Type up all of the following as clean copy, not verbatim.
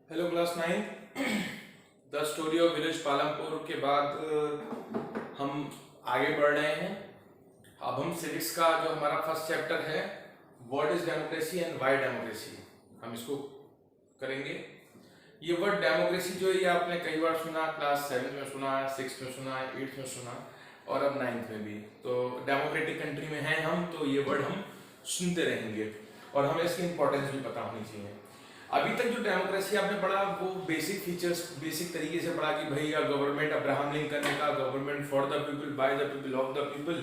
Hello class 9। The story of village Palampur के बाद हम आगे बढ़ रहे हैं। अब हम सिविक्स का जो हमारा फर्स्ट चैप्टर है, what is democracy and why democracy, हम इसको करेंगे। ये वर्ड डेमोक्रेसी जो है ये आपने कई बार सुना, क्लास 7 में सुना, 6 में सुना, 8 में सुना और अब 9th में भी। तो डेमोक्रेटिक कंट्री में हैं हम, तो ये वर्ड हम सुनते रहेंगे और हमें इसकी इंपॉर्टेंस भी पता होनी चाहिए। अभी तक जो डेमोक्रेसी आपने पढ़ा वो बेसिक फीचर्स बेसिक तरीके से पढ़ा कि भाई गवर्नमेंट अब्राहम लिंकन ने कहा, government for the people, by the people, of the people,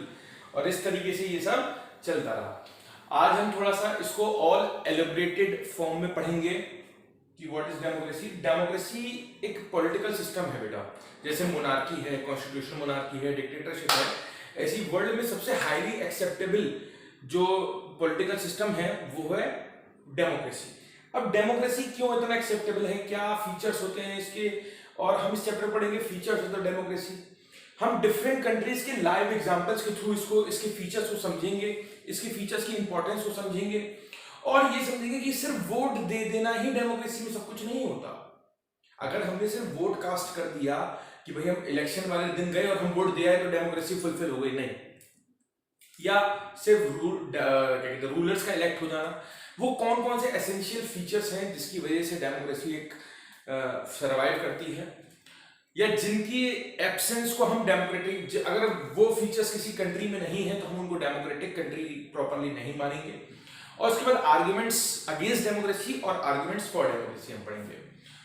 और इस तरीके से ये सब चलता रहा। आज हम थोड़ा सा इसको और एलिब्रेटेड फॉर्म में पढ़ेंगे कि व्हाट इज डेमोक्रेसी। डेमोक्रेसी एक पॉलिटिकल सिस्टम है बेटा, जैसे मोनार्की है, कॉन्स्टिट्यूशनल मोनार्की है, डिक्टेटरशिप है। ऐसी वर्ल्ड में सबसे हाईली एक्सेप्टेबल जो पॉलिटिकल सिस्टम है वो है डेमोक्रेसी। अब डेमोक्रेसी क्यों इतना एक्सेप्टेबल है, क्या फीचर्स होते हैं इसके, और हम इस चैप्टर पढ़ेंगे फीचर्स ऑफ द डेमोक्रेसी। हम डिफरेंट कंट्रीज के लाइव एग्जांपल्स के थ्रू इसके फीचर्स को समझेंगे, इसके फीचर्स की इंपॉर्टेंस को समझेंगे और ये समझेंगे कि सिर्फ वोट दे देना ही डेमोक्रेसी में सब कुछ नहीं होता। अगर हमने सिर्फ वोट कास्ट कर दिया कि भाई हम इलेक्शन वाले दिन गए और हम वोट दे आए तो डेमोक्रेसी फुलफिल हो गई, नहीं। या सिर्फ रूलर्स का इलेक्ट हो जाना, वो कौन कौन से एसेंशियल फीचर्स हैं जिसकी वजह से डेमोक्रेसी एक सरवाइव करती है, या जिनकी एब्सेंस को हम डेमोक्रेटिक, अगर वो फीचर्स किसी कंट्री में नहीं है तो हम उनको डेमोक्रेटिक कंट्री प्रॉपरली नहीं मानेंगे। और उसके बाद आर्ग्यूमेंट्स अगेंस्ट डेमोक्रेसी और आर्ग्यूमेंट्स फॉर डेमोक्रेसी हम पढ़ेंगे।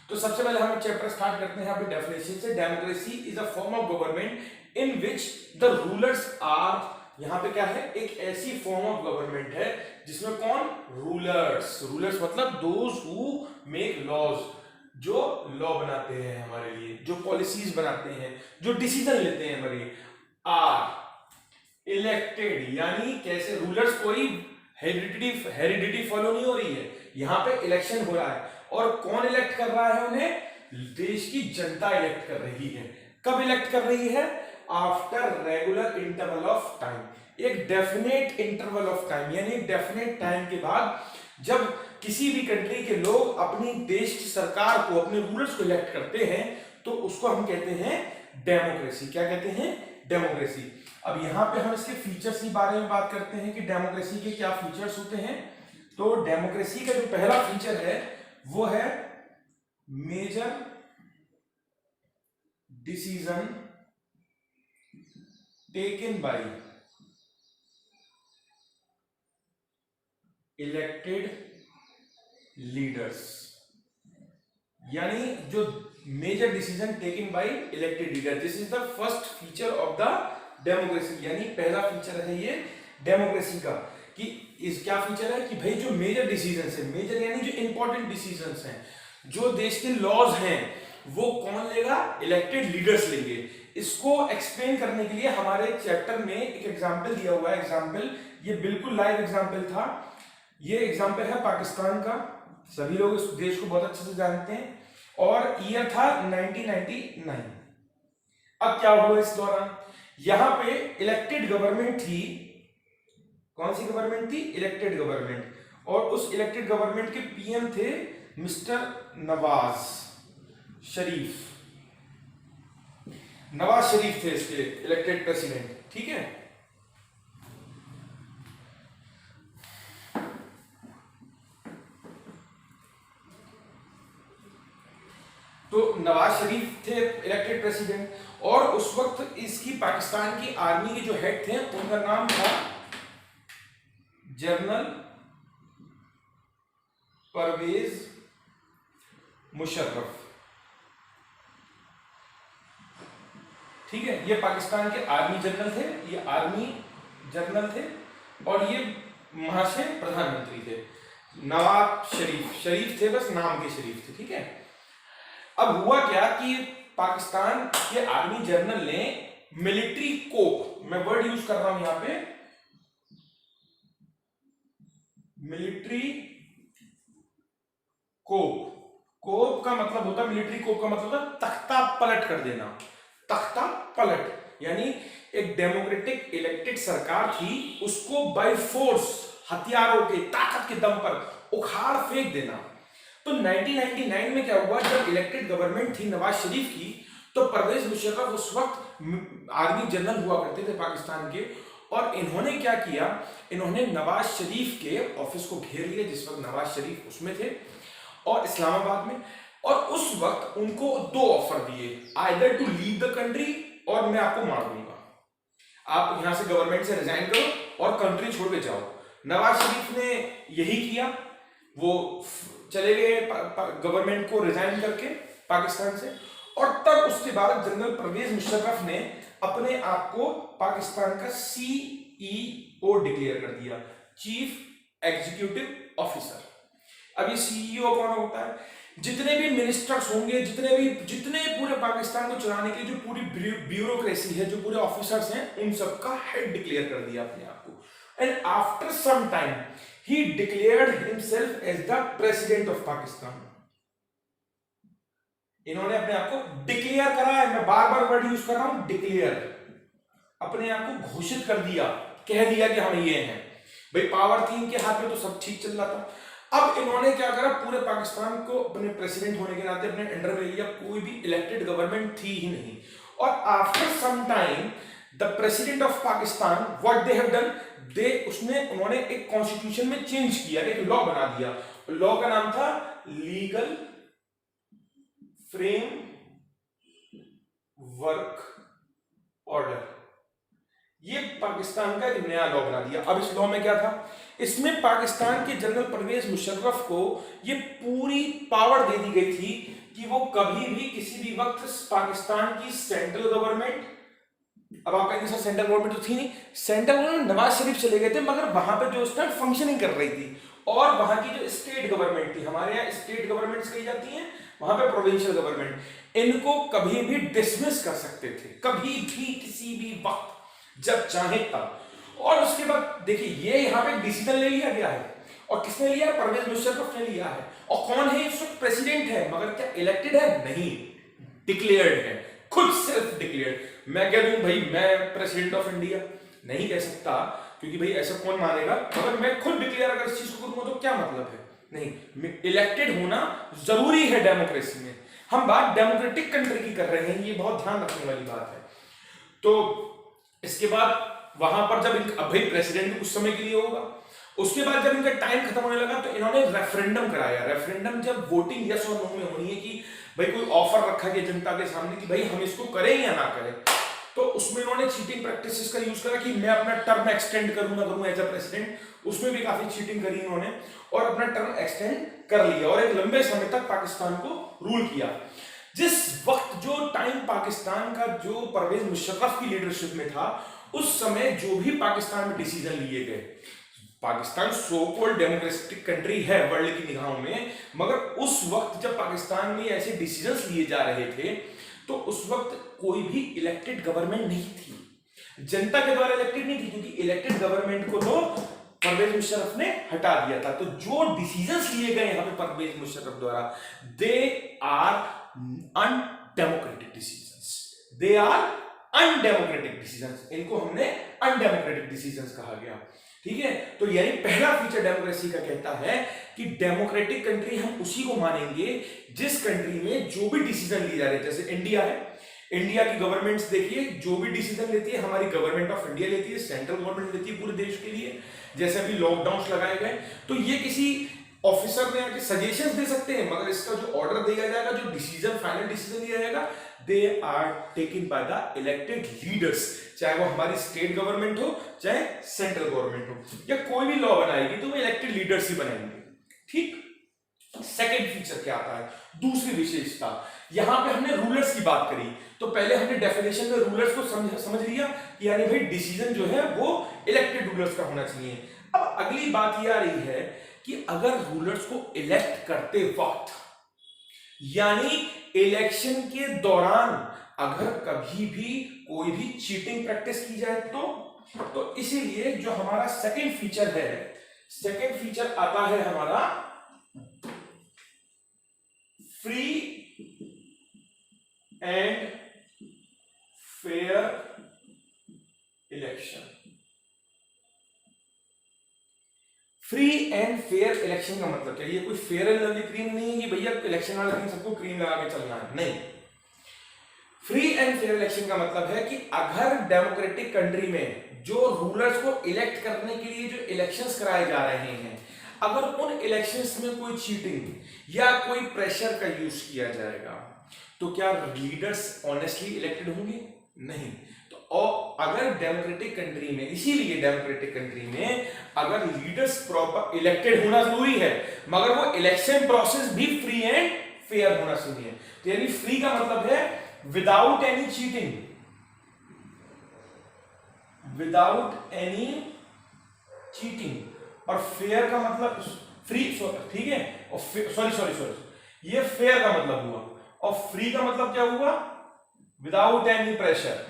तो सबसे पहले हम चैप्टर स्टार्ट करते हैं अपनी डेफिनेशन से। Democracy is a form of government in which the rulers are, यहां पे क्या है, एक ऐसी फॉर्म ऑफ गवर्नमेंट है जिसमें कौन, रूलर्स, रूलर्स मतलब दोज हु मेक लॉज, जो लॉ बनाते हैं हमारे लिए, जो पॉलिसीज बनाते हैं, जो डिसीजन लेते हैं हमारे लिए, आर इलेक्टेड। यानी कैसे रूलर्स, कोई हेरिडिटी फॉलो नहीं हो रही है, यहां पे इलेक्शन हो रहा है और कौन इलेक्ट कर रहा है उन्हें, देश की जनता इलेक्ट कर रही है। कब इलेक्ट कर रही है, after regular interval of time, एक डेफिनेट इंटरवल ऑफ टाइम, यानी एक डेफिनेट टाइम के बाद जब किसी भी कंट्री के लोग अपनी देश की सरकार को, अपने रूलर्स को इलेक्ट करते हैं तो उसको हम कहते हैं डेमोक्रेसी। क्या कहते हैं, डेमोक्रेसी। अब यहां पे हम इसके फीचर्स के बारे में बात करते हैं कि डेमोक्रेसी के क्या फीचर्स होते हैं। तो डेमोक्रेसी का जो पहला फीचर है वो है major decision taken by elected leaders, यानी जो major decision taken by elected leader, this is the first feature of the democracy. यानी पहला फीचर है ये डेमोक्रेसी का कि इस क्या फीचर है कि भाई जो मेजर डिसीजंस है, मेजर यानी जो इंपॉर्टेंट डिसीजंस हैं, जो देश के लॉज हैं, वो कौन लेगा, इलेक्टेड लीडर्स लेंगे। इसको एक्सप्लेन करने के लिए हमारे चैप्टर में एक एग्जांपल दिया हुआ है। एग्जांपल ये बिल्कुल लाइव एग्जांपल था। ये एग्जांपल है पाकिस्तान का, सभी लोग इस देश को बहुत अच्छे से जानते हैं और ईयर था 1999। अब क्या हुआ इस दौरान, यहां पे इलेक्टेड गवर्नमेंट थी। कौन सी गवर्नमेंट थी, इलेक्टेड गवर्नमेंट, और उस इलेक्टेड गवर्नमेंट के पीएम थे मिस्टर नवाज शरीफ। नवाज शरीफ थे इसके इलेक्टेड प्रेसिडेंट, ठीक है। तो नवाज शरीफ थे इलेक्टेड प्रेसिडेंट, और उस वक्त इसकी पाकिस्तान की आर्मी के जो हेड थे उनका नाम था जनरल परवेज मुशर्रफ, ठीक है। ये पाकिस्तान के आर्मी जनरल थे, ये आर्मी जनरल थे और ये वहां से प्रधानमंत्री थे। नवाज शरीफ, शरीफ थे बस नाम के शरीफ थे, ठीक है। अब हुआ क्या कि पाकिस्तान के आर्मी जनरल ने मिलिट्री कोप, मैं वर्ड यूज कर रहा हूं यहां पे, मिलिट्री कोप, कोप का मतलब होता है, मिलिट्री कोप का मतलब होता है तख्ता पलट कर देना, तख्ता पलट, यानी एक डेमोक्रेटिक इलेक्टेड सरकार थी उसको बाय फोर्स, हथियारों के ताकत के दम पर उखाड़ फेंक देना। तो 1999 में क्या हुआ, जब इलेक्टेड गवर्नमेंट थी नवाज शरीफ की, तो परवेज मुशर्रफ उस वक्त आर्मी जनरल हुआ करते थे पाकिस्तान के, और इन्होंने क्या किया, इन्होंने नवाज शरीफ के ऑफिस को घेर लिया जिस वक्त नवाज शरीफ उसमें थे और इस्लामाबाद में, और उस वक्त उनको दो ऑफर दिए, either to leave the country और मैं आपको मार दूंगा, आप यहां से गवर्नमेंट से रिजाइन करो और कंट्री छोड़ के जाओ। नवाज शरीफ ने यही किया, वो चले गए गवर्नमेंट को रिजाइन करके पाकिस्तान से, और तब उसके बाद जनरल परवेज मुशर्रफ ने अपने आप को पाकिस्तान का सीईओ डिक्लेयर कर दिया, चीफ एग्जीक्यूटिव ऑफिसर। अब ये सीईओ कौन होता है, जितने भी मिनिस्टर्स होंगे, जितने पूरे पाकिस्तान को चलाने की जो पूरी ब्यूरोक्रेसी है, जो पूरे ऑफिसर्स हैं, उन सबका हेड डिक्लेयर कर दिया अपने आप को। एंड आफ्टर सम टाइम ही declared himself as the president of Pakistan. इन्होंने अपने आप को डिक्लेयर करा है, मैं बार बार वर्ड यूज कर रहा हूं, डिक्लेयर, अपने आप को घोषित कर दिया, कह दिया कि हम ये हैं। भाई पावर थी इनके हाथ में तो सब ठीक चल रहा था। अब इन्होंने क्या करा, पूरे पाकिस्तान को अपने प्रेसिडेंट होने के नाते अपने अंडर में लिया, कोई भी इलेक्टेड गवर्नमेंट थी ही नहीं। और after some time the president of Pakistan what they have done, उन्होंने एक कॉन्स्टिट्यूशन में चेंज किया, एक लॉ बना दिया। लॉ का नाम था लीगल फ्रेम वर्क ऑर्डर। ये पाकिस्तान का एक नया लॉ बना दिया। अब इस लॉ में क्या था, इसमें पाकिस्तान के जनरल परवेज मुशर्रफ को ये पूरी पावर दे दी गई थी कि वो कभी भी किसी भी वक्त पाकिस्तान की सेंट्रल गवर्नमेंट, अब आप कहेंगे सर सेंट्रल गवर्नमेंट तो थी नहीं, सेंट्रल गवर्नमेंट नवाज शरीफ चले गए थे, मगर वहां पर जो उस टाइम फंक्शनिंग कर रही थी, और वहां की जो स्टेट गवर्नमेंट थी, हमारे यहाँ स्टेट गवर्नमेंट्स कही जाती हैं, वहां पे प्रोविंशियल गवर्नमेंट, इनको कभी भी डिसमिस कर सकते थे, कभी भी किसी भी वक्त जब चाहे तब। और उसके बाद देखिए ये यहाँ पे डिसीजन ले लिया गया है, और किसने लिया, परवेज मुशर्रफ ने लिया है। और कौन है इस वक्त प्रेसिडेंट है, मगर क्या इलेक्टेड है, नहीं, डिक्लेयर्ड है, खुद सेल्फ डिक्लेयर्ड। मैं कह दूं भाई मैं प्रेसिडेंट ऑफ इंडिया, नहीं कह सकता, क्योंकि भाई ऐसा कौन मानेगा, मगर मैं खुद डिक्लेयर अगर इस चीज को करूंगा तो क्या मतलब है, नहीं, इलेक्टेड होना जरूरी है डेमोक्रेसी में। हम बात डेमोक्रेटिक कंट्री की कर रहे हैं, ये बहुत ध्यान रखने वाली बात है। तो इसके बाद वहां पर जब अब भाई प्रेसिडेंट उस समय के लिए होगा, उसके बाद जब इनका टाइम खत्म होने लगा तो इन्होंने रेफरेंडम कराया। रेफरेंडम जब वोटिंग यस और नो में होनी है कि भाई कोई ऑफर रखा गया जनता के सामने कि भाई हम इसको करें या ना करें, तो उसमें इन्होंने चीटिंग प्रैक्टिसेस का यूज करा कि मैं अपना टर्म एक्सटेंड करूं ना करूं एज अ प्रेसिडेंट। उसमें भी काफी चीटिंग करी इन्होंने और अपना टर्म एक्सटेंड कर लिया और एक लंबे समय तक पाकिस्तान को रूल किया। जिस वक्त जो टाइम पाकिस्तान का जो परवेज मुशर्रफ की लीडरशिप में था, उस समय जो भी पाकिस्तान में डिसीजन लिए गए, Pakistan so called democratic country है वर्ल्ड की निगाहों में, मगर उस वक्त जब पाकिस्तान में ऐसे डिसीजंस लिए जा रहे थे तो उस वक्त कोई भी इलेक्टेड गवर्नमेंट नहीं थी, जनता के द्वारा इलेक्टेड नहीं थी, क्योंकि इलेक्टेड गवर्नमेंट को तो परवेज मुशर्रफ ने हटा दिया था। तो जो डिसीजंस लिए गए यहां पे परवेज मुशर्रफ द्वारा, they are undemocratic decisions, they are undemocratic decisions, इनको हमने अनडेमोक्रेटिक डिसीजंस कहा गया। ठीक है, तो यानी पहला फीचर डेमोक्रेसी का कहता है कि डेमोक्रेटिक कंट्री हम उसी को मानेंगे जिस कंट्री में जो भी डिसीजन लिए जा रहे हैं, जैसे इंडिया है, इंडिया की गवर्नमेंट्स देखिए जो भी डिसीजन लेती है, हमारी गवर्नमेंट ऑफ इंडिया लेती है, सेंट्रल गवर्नमेंट लेती है पूरे देश के लिए। जैसे अभी लॉकडाउन लगाए गए तो ये किसी ऑफिसर ने आके सजेशंस दे सकते हैं, मगर इसका जो ऑर्डर दिया जाएगा, जो डिसीजन फाइनल डिसीजन लिया जाएगा, they are taken by the elected leaders, चाहे वो हमारी स्टेट गवर्नमेंट हो चाहे सेंट्रल गवर्नमेंट हो, या कोई भी लॉ बनाएगी तो वो इलेक्टेड लीडर्स ही बनाएंगे। ठीक, सेकेंड फीचर क्या आता है, दूसरी विशेषता, यहां पे हमने रूलर्स की बात करी, तो पहले हमने डेफिनेशन में रूलर्स को समझ लिया कि यानी भाई डिसीजन जो है वो इलेक्टेड रूलर्स का होना चाहिए। अब अगली बात ये आ रही है कि अगर रूलर्स को इलेक्ट करते वक्त, यानी इलेक्शन के दौरान अगर कभी भी कोई भी चीटिंग प्रैक्टिस की जाए तो इसीलिए जो हमारा सेकंड फीचर है, सेकंड फीचर आता है हमारा free and fair election. Free and fair election का मतलब क्या? ये कोई फेयर एंड लवली क्रीम नहीं है कि भैया इलेक्शन वाले दिन सबको क्रीम लगा के चलना है, नहीं। फ्री एंड फेयर इलेक्शन का मतलब है कि अगर डेमोक्रेटिक कंट्री में जो रूलर्स को इलेक्ट करने के लिए जो इलेक्शंस कराए जा रहे हैं, अगर उन इलेक्शंस में कोई चीटिंग या कोई प्रेशर का यूज किया जाएगा तो क्या लीडर्स ऑनेस्टली इलेक्टेड होंगे? नहीं। तो और अगर डेमोक्रेटिक कंट्री में, इसीलिए डेमोक्रेटिक कंट्री में अगर लीडर्स प्रॉपर इलेक्टेड होना जरूरी है, मगर वो इलेक्शन प्रोसेस भी फ्री एंड फेयर होना चाहिए। तो यानी फ्री का मतलब है without any cheating, without any cheating, और फेयर का मतलब फ्री, ठीक है, और सॉरी ये फेयर का मतलब हुआ, और फ्री का मतलब क्या हुआ? Without any pressure.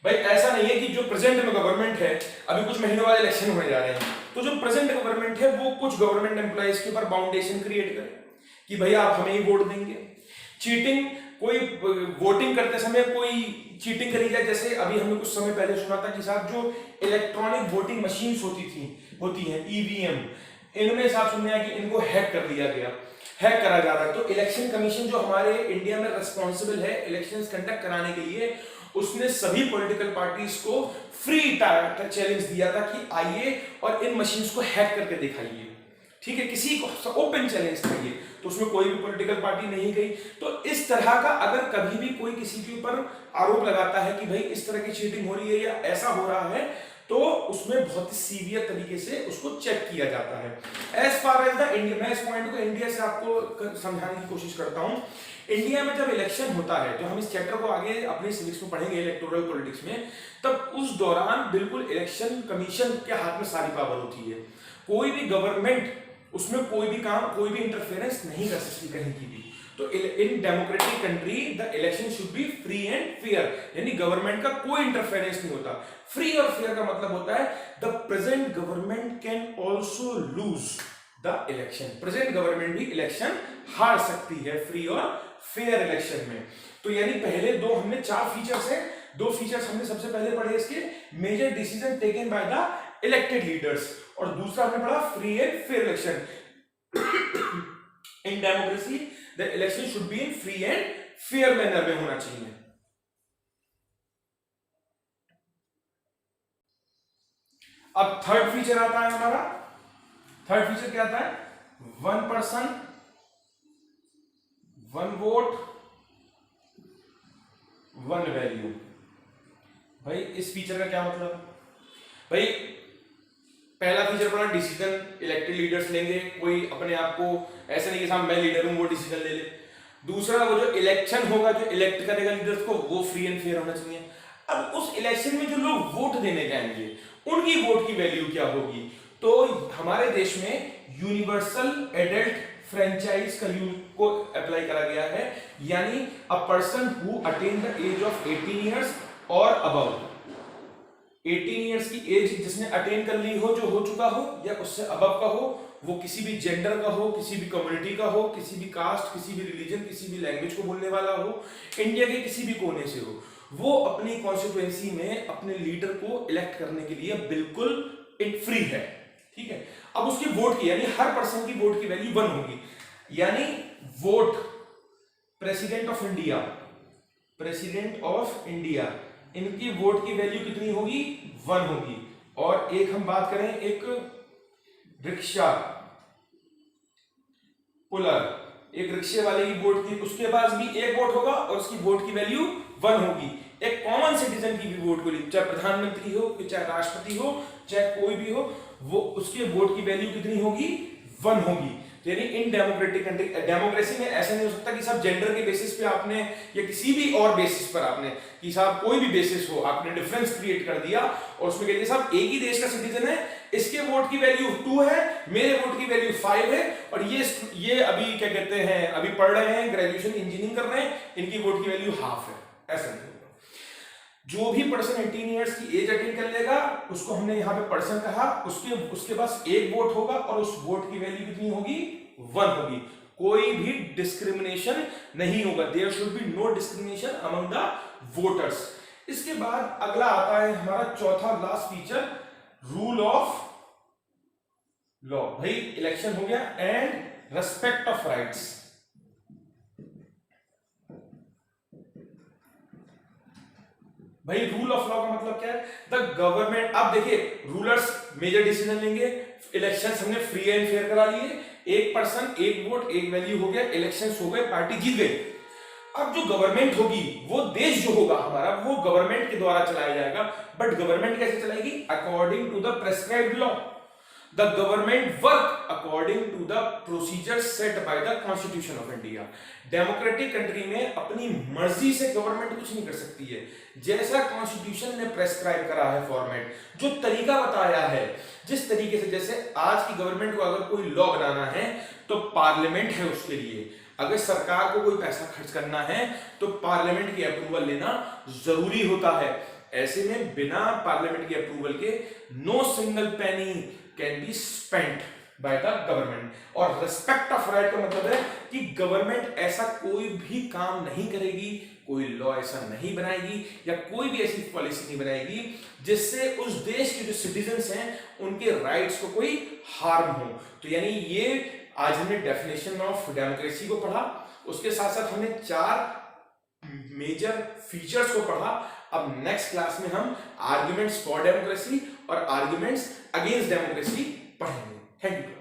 भाई ऐसा नहीं है कि जो प्रेजेंट में गवर्नमेंट है, अभी कुछ महीनों बाद इलेक्शन होने जा रहे हैं, तो जो प्रेजेंट गवर्नमेंट है वो कुछ गवर्नमेंट एम्प्लॉइज के ऊपर बाउंडेशन क्रिएट करे कि भाई आप हमें ही वोट देंगे। चीटिंग, कोई वोटिंग करते समय कोई चीटिंग करी जाए, जैसे अभी हमने कुछ समय पहले सुना था कि साहब जो इलेक्ट्रॉनिक वोटिंग मशीन्स होती हैं ईवीएम, इनमें साहब सुनने आया कि इनको हैक कर दिया गया, हैक करा जा रहा है। तो इलेक्शन कमीशन जो हमारे इंडिया में रिस्पॉन्सिबल है इलेक्शंस कंडक्ट कराने के लिए, उसने सभी पॉलिटिकल पार्टीज को फ्री चैलेंज दिया था कि आइए और इन मशीन्स को हैक करके दिखाइए, ठीक है, किसी को ओपन चैलेंज था ये। तो उसमें कोई भी पॉलिटिकल पार्टी नहीं गई। तो इस तरह का अगर कभी भी कोई किसी के ऊपर आरोप लगाता है कि भाई इस तरह की चीटिंग हो रही है या ऐसा हो रहा है, तो उसमें बहुत ही सीवियर तरीके से उसको चेक किया जाता है। As far as the India, मैं इस पॉइंट को इंडिया से आपको समझाने की कोशिश करता हूं। इंडिया में जब इलेक्शन होता है, जो हम इस चैप्टर को आगे अपने सिविक्स में पढ़ेंगे इलेक्टोरल पॉलिटिक्स में, तब उस दौरान बिल्कुल इलेक्शन कमीशन के हाथ में सारी पावर होती है। कोई भी गवर्नमेंट उसमें कोई भी काम, कोई भी इंटरफेरेंस नहीं कर सकती कहीं की भी। तो in democratic country the election should B free and fair, यानी गवर्नमेंट का कोई इंटरफेरेंस नहीं होता। फ्री और फेयर का मतलब होता है the present government can also lose the election, present government भी इलेक्शन हार सकती है फ्री और फेयर इलेक्शन में। तो यानी पहले दो हमने 4 फीचर्स है, 2 फीचर्स हमने सबसे पहले पढ़े इसके, major decision taken by the elected leaders, और दूसरा हमने पढ़ा free and fair election. In democracy the election should be in free and fair manner में होना चाहिए। अब थर्ड फीचर आता है हमारा, थर्ड फीचर क्या आता है? 1 पर्सन 1 वोट 1 वैल्यू। भाई इस फीचर का क्या मतलब? भाई पहला फीचर पड़ा डिसीजन इलेक्टेड लीडर्स लेंगे, कोई अपने आप को ऐसा नहीं कि साहब मैं लीडर हूं वो डिसीजन ले ले। दूसरा, वो जो इलेक्शन होगा, जो इलेक्ट करेगा लीडर्स को, वो फ्री एंड फेयर होना चाहिए। अब उस इलेक्शन में जो लोग वोट देने जाएंगे उनकी वोट की वैल्यू क्या होगी? तो हमारे देश में यूनिवर्सल एडल्ट फ्रेंचाइज को अप्लाई करा गया है, यानी a person who attain the age of 18 years और अबव, 18 इयर्स की एज जिसने अटेन कर ली हो, जो हो चुका हो या उससे अबव का हो, वो किसी भी जेंडर का हो, किसी भी कम्युनिटी का हो, किसी भी कास्ट, किसी भी रिलीजन, किसी भी लैंग्वेज को बोलने वाला हो, इंडिया के किसी भी कोने से हो, वो अपनी कॉन्स्टिट्यूएंसी में अपने लीडर को इलेक्ट करने के लिए बिल्कुल फ्री है, ठीक है। अब उसकी वोट की, यानी हर पर्सन की वोट की वैल्यू 1 होगी, यानी vote president of India, president of India, इनकी वोट की वैल्यू कितनी होगी? 1 होगी। और एक हम बात करें, एक रिक्शा पुलर, एक रिक्शे वाले की वोट की, उसके पास भी 1 वोट होगा और उसकी वोट की वैल्यू 1 होगी। एक कॉमन सिटीजन की भी वोट होगी, चाहे प्रधानमंत्री हो, चाहे राष्ट्रपति हो, चाहे कोई भी हो, वो उसके वोट की वैल्यू कितनी होगी? 1 होगी। यानी इन डेमोक्रेटिक कंट्री, डेमोक्रेसी में ऐसा नहीं हो सकता कि साहब जेंडर के बेसिस पे आपने या किसी भी और बेसिस पर आपने, कि साहब कोई भी बेसिस हो, आपने डिफरेंस क्रिएट कर दिया और उसमें कहते साहब एक ही देश का सिटीजन है, इसके वोट की वैल्यू 2 है, मेरे वोट की वैल्यू 5 है, और ये अभी क्या कहते हैं, अभी पढ़ रहे हैं, ग्रेजुएशन इंजीनियरिंग कर रहे हैं, इनकी वोट की वैल्यू हाफ है। ऐसा नहीं होगा। जो भी पर्सन 18 इयर्स की एज अटेन कर लेगा उसको हमने यहाँ पे पर्सन कहा, उसके पास 1 वोट होगा और उस वोट की वैल्यू कितनी होगी? 1 होगी। कोई भी डिस्क्रिमिनेशन नहीं होगा, there should be no discrimination among the voters. इसके बाद अगला आता है हमारा चौथा last feature, rule of law. भाई इलेक्शन हो गया, एंड रेस्पेक्ट ऑफ राइट्स। भाई रूल ऑफ लॉ का मतलब क्या है? द गवर्नमेंट, अब देखिए रूलर्स मेजर डिसीजन लेंगे, इलेक्शंस हमने फ्री एंड फेयर करा लिए, एक पर्सन एक वोट एक वैल्यू हो गया, इलेक्शंस हो गए, पार्टी जीत गई। अब जो गवर्नमेंट होगी, वो देश जो होगा हमारा, वो गवर्नमेंट के द्वारा चलाया जाएगा। बट गवर्नमेंट कैसे चलाएगी? According to the prescribed law. The government work according to the procedure set by the constitution of India. Democratic country में अपनी मर्जी से गवर्नमेंट कुछ नहीं कर सकती है। जैसा कॉन्स्टिट्यूशन ने प्रेस्क्राइब करा है फॉर्मेट, जो तरीका बताया है, जिस तरीके से, जैसे आज की गवर्नमेंट को अगर कोई लॉ बनाना है तो पार्लियामेंट है उसके लिए। अगर सरकार को कोई पैसा खर्च करना है तो पार्लियामेंट की अप्रूवल लेना जरूरी होता है। ऐसे में बिना पार्लियामेंट की अप्रूवल के no single penny can be spent by the government. और रिस्पेक्ट ऑफ राइट का मतलब है कि गवर्नमेंट ऐसा कोई भी काम नहीं करेगी, कोई लॉ ऐसा नहीं बनाएगी या कोई भी ऐसी पॉलिसी नहीं बनाएगी जिससे उस देश के जो सिटीजन्स हैं उनके राइट्स को कोई हार्म हो। तो यानी ये आज हमने डेफिनेशन ऑफ डेमोक्रेसी को पढ़ा, उसके साथ साथ हमने 4 मेजर फीचर्स को पढ़ा। अब नेक्स्ट क्लास में हम आर्ग्यूमेंट्स फॉर डेमोक्रेसी और आर्ग्यूमेंट्स अगेंस्ट डेमोक्रेसी पढ़ेंगे। Thank you.